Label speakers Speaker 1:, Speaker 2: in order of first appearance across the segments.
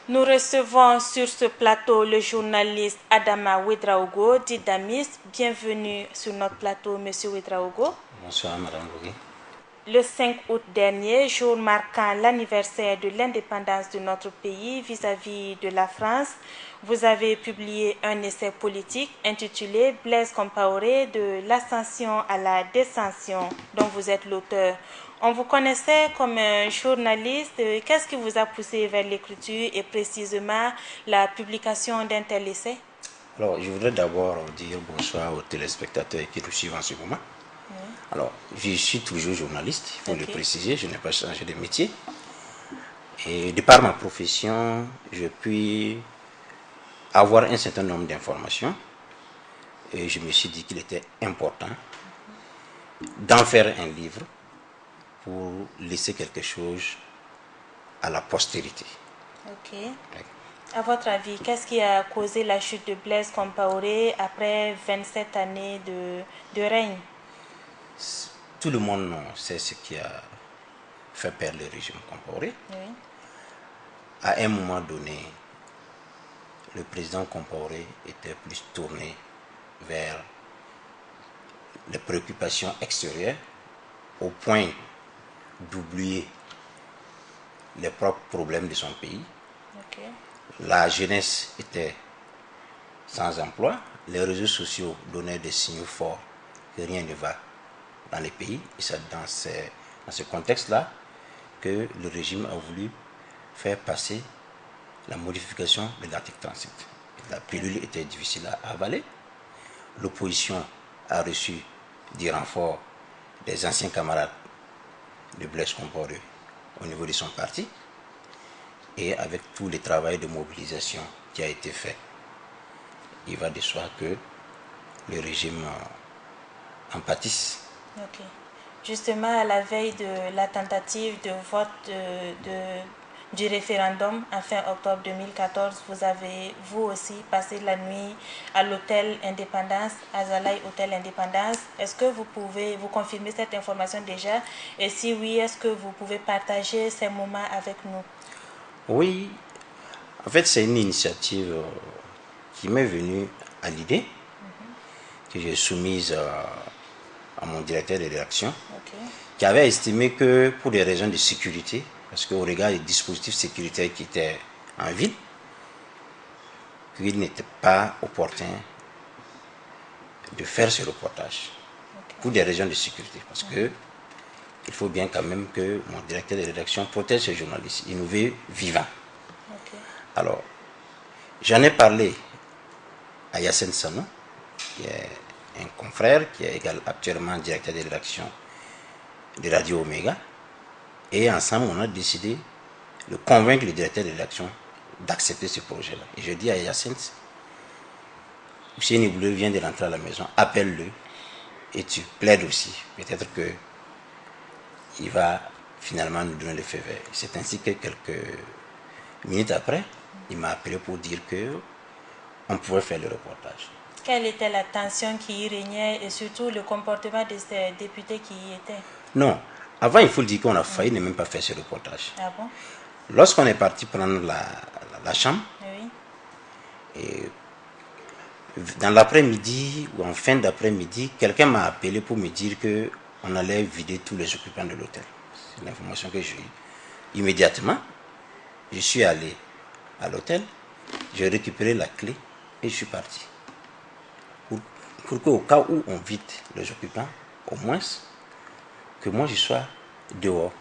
Speaker 1: Nous recevons sur ce plateau le journaliste Adama Ouedraogo, dit Damis. Bienvenue sur notre plateau, Monsieur Ouedraogo.
Speaker 2: Bonsoir, Madame Bougui.
Speaker 1: Le 5 août dernier, jour marquant l'anniversaire de l'indépendance de notre pays vis-à-vis de la France, vous avez publié un essai politique intitulé Blaise Compaoré de l'ascension à la descension, dont vous êtes l'auteur. On vous connaissait comme un journaliste. Qu'est-ce qui vous a poussé vers l'écriture et précisément la publication d'un tel essai?
Speaker 2: Alors, je voudrais d'abord dire bonsoir aux téléspectateurs qui nous suivent en ce moment. Alors, je suis toujours journaliste, il faut le préciser, je n'ai pas changé de métier. Et de par ma profession, je puis avoir un certain nombre d'informations. Et je me suis dit qu'il était important d'en faire un livre pour laisser quelque chose à la postérité.
Speaker 1: Ok. À votre avis, qu'est-ce qui a causé la chute de Blaise Compaoré après 27 années de règne?
Speaker 2: Tout le monde sait ce qui a fait perdre le régime Compaoré.
Speaker 1: Oui.
Speaker 2: À un moment donné, le président Compaoré était plus tourné vers les préoccupations extérieures au point d'oublier les propres problèmes de son pays.
Speaker 1: Okay.
Speaker 2: La jeunesse était sans emploi, les réseaux sociaux donnaient des signaux forts que rien ne va dans les pays. Et c'est dans ce contexte-là que le régime a voulu faire passer la modification de l'article 37. La pilule était difficile à avaler. L'opposition a reçu des renforts des anciens camarades de Blaise Compaoré au niveau de son parti, et avec tout le travail de mobilisation qui a été fait, il va de soi que le régime en pâtisse.
Speaker 1: Ok. Justement, à la veille de la tentative de vote du référendum en fin octobre 2014, vous avez vous aussi passé la nuit à l'hôtel Indépendance, à Zalaï Hôtel Indépendance. Est-ce que vous pouvez vous confirmer cette information déjà? Et si oui, est-ce que vous pouvez partager ces moments avec nous?
Speaker 2: Oui, en fait c'est une initiative qui m'est venue à l'idée, que j'ai soumise à mon directeur de rédaction, qui avait estimé que pour des raisons de sécurité, parce qu'au regard des dispositifs sécuritaires qui étaient en ville, qu'il n'était pas opportun de faire ce reportage. Pour des raisons de sécurité, parce que il faut bien quand même que mon directeur de rédaction protège ces journalistes. Il nous veut vivants. Alors, j'en ai parlé à Yassine Sanou, qui est un confrère, qui est actuellement directeur de rédaction de Radio Omega. Et ensemble, on a décidé de convaincre le directeur de rédaction d'accepter ce projet-là. Et je dis à Yassine, Hussein Iboulé vient de rentrer à la maison, appelle-le et tu plaides aussi. Peut-être que il va finalement nous donner le feu vert. C'est ainsi que quelques minutes après, il m'a appelé pour dire que on pouvait faire le reportage.
Speaker 1: Quelle était la tension qui y régnait et surtout le comportement de ces députés qui y étaient?
Speaker 2: Non, avant il faut le dire qu'on a failli ne même pas faire ce reportage.
Speaker 1: Ah bon?
Speaker 2: Lorsqu'on est parti prendre la chambre,
Speaker 1: Oui.
Speaker 2: et dans l'après-midi ou en fin d'après-midi, quelqu'un m'a appelé pour me dire qu'on allait vider tous les occupants de l'hôtel. C'est l'information que j'ai eue. Immédiatement, je suis allé à l'hôtel, j'ai récupéré la clé et je suis parti. Pour qu'au cas où on vide les occupants, au moins, que moi je sois dehors.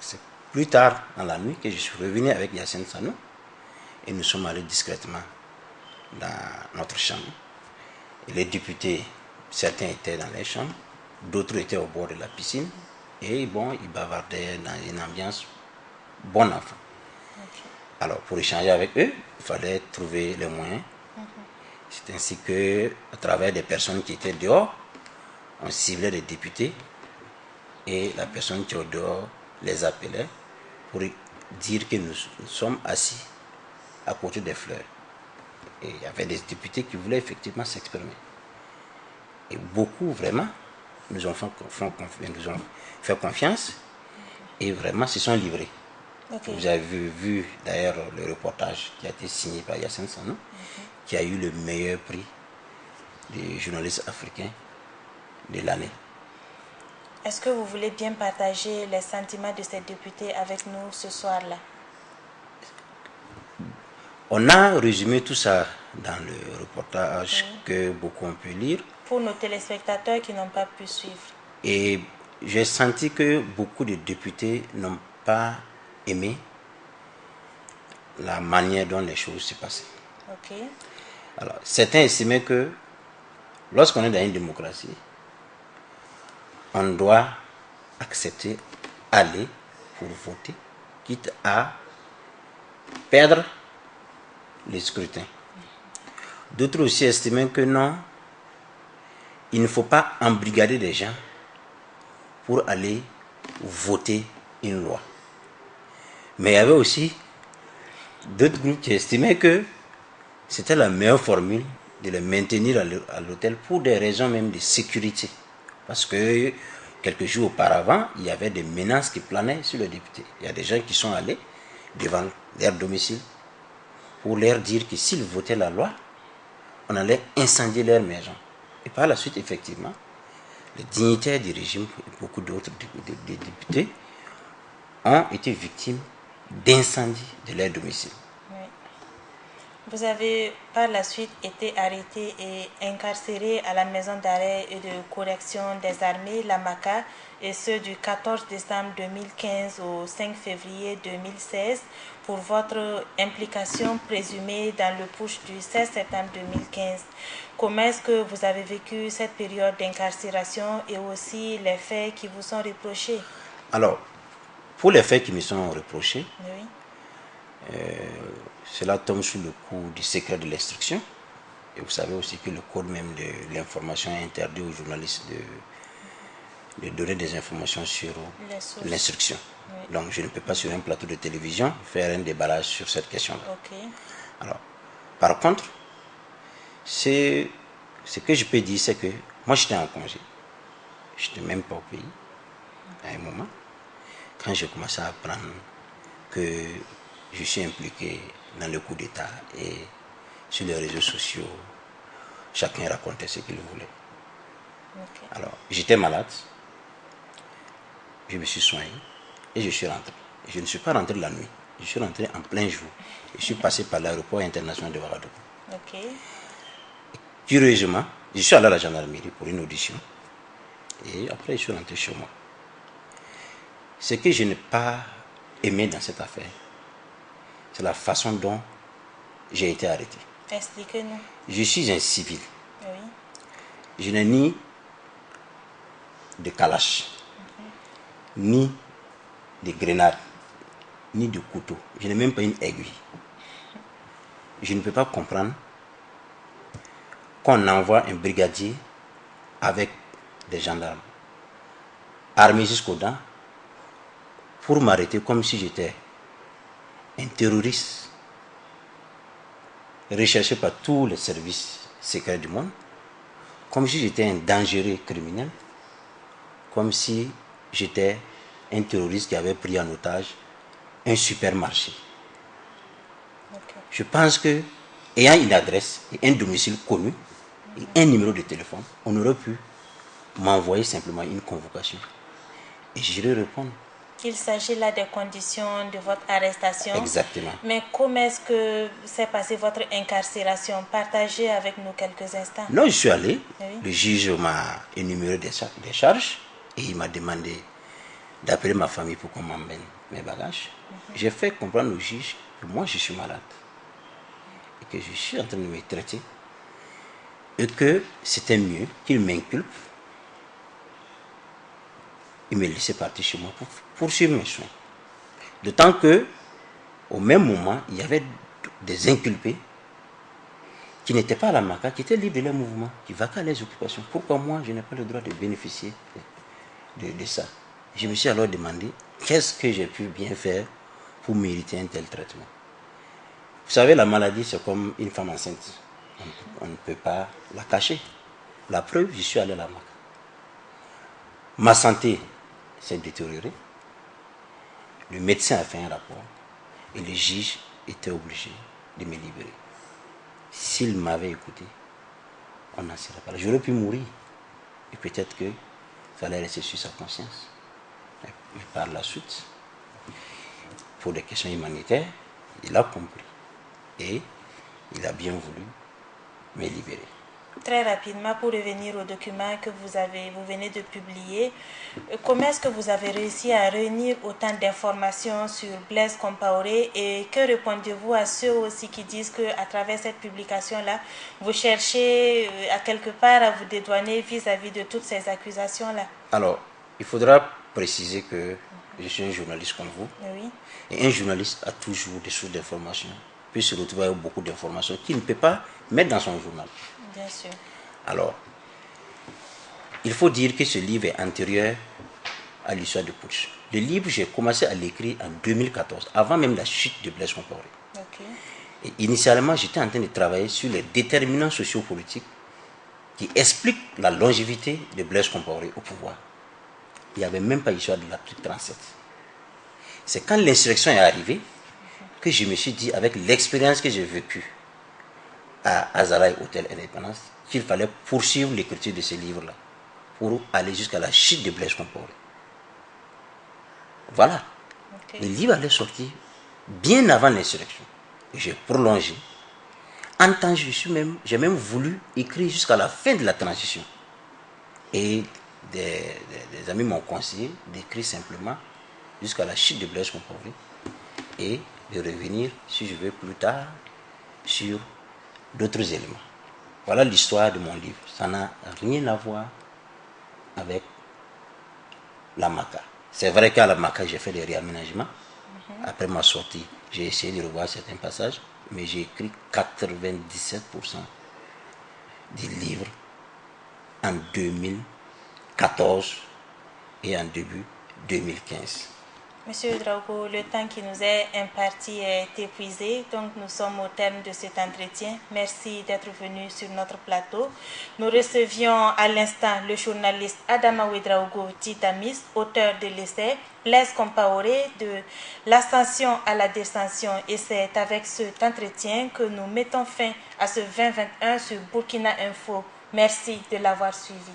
Speaker 2: C'est plus tard dans la nuit que je suis revenu avec Yassine Sanou et nous sommes allés discrètement dans notre chambre. Et les députés, certains étaient dans les chambres, d'autres étaient au bord de la piscine et bon, ils bavardaient dans une ambiance bon enfant. Alors pour échanger avec eux, il fallait trouver les moyens. C'est ainsi que, à travers des personnes qui étaient dehors, on ciblait les députés et la personne qui est au dehors les appelait pour dire que nous sommes assis à côté des fleurs. Et il y avait des députés qui voulaient effectivement s'exprimer. Et beaucoup, vraiment, nous ont fait confiance et vraiment se sont livrés.
Speaker 1: Okay.
Speaker 2: Vous avez vu d'ailleurs le reportage qui a été signé par Yassine Sanou, qui a eu le meilleur prix des journalistes africains de l'année.
Speaker 1: Est-ce que vous voulez bien partager les sentiments de ces députés avec nous ce soir-là?
Speaker 2: On a résumé tout ça dans le reportage que beaucoup ont pu lire.
Speaker 1: Pour nos téléspectateurs qui n'ont pas pu suivre.
Speaker 2: Et j'ai senti que beaucoup de députés n'ont pas aimé la manière dont les choses se passaient.
Speaker 1: Ok.
Speaker 2: Alors, certains estimaient que lorsqu'on est dans une démocratie, on doit accepter, aller pour voter, quitte à perdre les scrutins. D'autres aussi estimaient que non, il ne faut pas embrigader des gens pour aller voter une loi. Mais il y avait aussi d'autres groupes qui estimaient que c'était la meilleure formule de les maintenir à l'hôtel pour des raisons même de sécurité. Parce que quelques jours auparavant, il y avait des menaces qui planaient sur les députés. Il y a des gens qui sont allés devant leur domicile pour leur dire que s'ils votaient la loi, on allait incendier leur maison. Et par la suite, effectivement, les dignitaires du régime et beaucoup d'autres députés ont été victimes d'incendies de leur domicile.
Speaker 1: Oui. Vous avez par la suite été arrêté et incarcéré à la maison d'arrêt et de correction des armées, la MACA, et ce du 14 décembre 2015 au 5 février 2016 pour votre implication présumée dans le putsch du 16 septembre 2015. Comment est-ce que vous avez vécu cette période d'incarcération et aussi les faits qui vous sont reprochés?
Speaker 2: Alors, pour les faits qui me sont reprochés,
Speaker 1: Oui.
Speaker 2: cela tombe sous le coup du secret de l'instruction. Et vous savez aussi que le code même de l'information interdit aux journalistes de donner des informations sur l'instruction. Oui. Donc je ne peux pas sur un plateau de télévision faire un déballage sur cette question-là.
Speaker 1: Okay.
Speaker 2: Alors, par contre, ce que je peux dire, c'est que moi j'étais en congé. Je n'étais même pas au pays à un moment. Quand j'ai commencé à apprendre que je suis impliqué dans le coup d'État et sur les réseaux sociaux, chacun racontait ce qu'il voulait. Okay. Alors, j'étais malade, je me suis soigné et je suis rentré. Et je ne suis pas rentré la nuit, je suis rentré en plein jour. Je suis passé par l'aéroport international de Ouagadougou.
Speaker 1: Okay.
Speaker 2: Curieusement, je suis allé à la gendarmerie pour une audition et après je suis rentré chez moi. Ce que je n'ai pas aimé dans cette affaire, c'est la façon dont j'ai été arrêté.
Speaker 1: Expliquez-nous.
Speaker 2: Je suis un civil.
Speaker 1: Oui.
Speaker 2: Je n'ai ni de calache, ni de grenade, ni de couteau. Je n'ai même pas une aiguille. Je ne peux pas comprendre qu'on envoie un brigadier avec des gendarmes armés jusqu'aux dents pour m'arrêter comme si j'étais un terroriste recherché par tous les services secrets du monde, comme si j'étais un dangereux criminel, comme si j'étais un terroriste qui avait pris en otage un supermarché. Okay. Je pense que, ayant une adresse et un domicile connu et un numéro de téléphone, on aurait pu m'envoyer simplement une convocation et j'irai répondre.
Speaker 1: Il s'agit là des conditions de votre arrestation.
Speaker 2: Exactement.
Speaker 1: Mais comment est-ce que s'est passée votre incarcération? Partagez avec nous quelques instants.
Speaker 2: Non, je suis allé.
Speaker 1: Oui.
Speaker 2: Le juge m'a énuméré des charges et il m'a demandé d'appeler ma famille pour qu'on m'emmène mes bagages. J'ai fait comprendre au juge que moi je suis malade et que je suis en train de me traiter et que c'était mieux qu'il m'inculpe et me laisser partir chez moi pour poursuivre mes soins. D'autant que, au même moment, il y avait des inculpés qui n'étaient pas à la MACA, qui étaient libres de leur mouvement, qui vaquaient à les occupations. Pourquoi moi, je n'ai pas le droit de bénéficier de ça? Je me suis alors demandé, qu'est-ce que j'ai pu bien faire pour mériter un tel traitement? Vous savez, la maladie, c'est comme une femme enceinte. On ne peut pas la cacher. La preuve, je suis allé à la MACA. Ma santé s'est détériorée. Le médecin a fait un rapport et le juge était obligé de me libérer. S'il m'avait écouté, on n'en serait pas là. J'aurais pu mourir. Et peut-être que ça allait rester sur sa conscience. Mais par la suite, pour des questions humanitaires, il a compris. Et il a bien voulu me libérer.
Speaker 1: Très rapidement, pour revenir au document que vous venez de publier, comment est-ce que vous avez réussi à réunir autant d'informations sur Blaise Compaoré et que répondez-vous à ceux aussi qui disent qu'à travers cette publication-là, vous cherchez à quelque part à vous dédouaner vis-à-vis de toutes ces accusations-là?
Speaker 2: Alors, il faudra préciser que je suis un journaliste comme vous.
Speaker 1: Oui.
Speaker 2: Et un journaliste a toujours des sources d'informations. Il peut se retrouver avec beaucoup d'informations qu'il ne peut pas mettre dans son journal.
Speaker 1: Bien sûr.
Speaker 2: Alors, il faut dire que ce livre est antérieur à l'histoire de Putsch. Le livre, j'ai commencé à l'écrire en 2014, avant même la chute de Blaise Compaoré.
Speaker 1: Okay.
Speaker 2: Et initialement, j'étais en train de travailler sur les déterminants sociopolitiques qui expliquent la longévité de Blaise Compaoré au pouvoir. Il n'y avait même pas l'histoire de l'article 37. C'est quand l'insurrection est arrivée que je me suis dit, avec l'expérience que j'ai vécue à Azalaï Hôtel Indépendance, qu'il fallait poursuivre l'écriture de ce livre-là pour aller jusqu'à la chute de Blaise Compaoré. Voilà. Okay. Le livre allait sortir bien avant l'insurrection. J'ai prolongé. En temps, j'ai même voulu écrire jusqu'à la fin de la transition. Et des amis m'ont conseillé d'écrire simplement jusqu'à la chute de Blaise Compaoré et de revenir, si je veux, plus tard sur d'autres éléments. Voilà l'histoire de mon livre. Ça n'a rien à voir avec la MACA. C'est vrai qu'à la MACA, j'ai fait des réaménagements. Après ma sortie, j'ai essayé de revoir certains passages, mais j'ai écrit 97% du livre en 2014 et en début 2015.
Speaker 1: Monsieur Ouedraogo, le temps qui nous est imparti est épuisé, donc nous sommes au terme de cet entretien. Merci d'être venu sur notre plateau. Nous recevions à l'instant le journaliste Adama Ouedraogo Titamis, auteur de l'essai Blaise Compaoré de l'ascension à la descension. Et c'est avec cet entretien que nous mettons fin à ce 2021 sur Burkina Info. Merci de l'avoir suivi.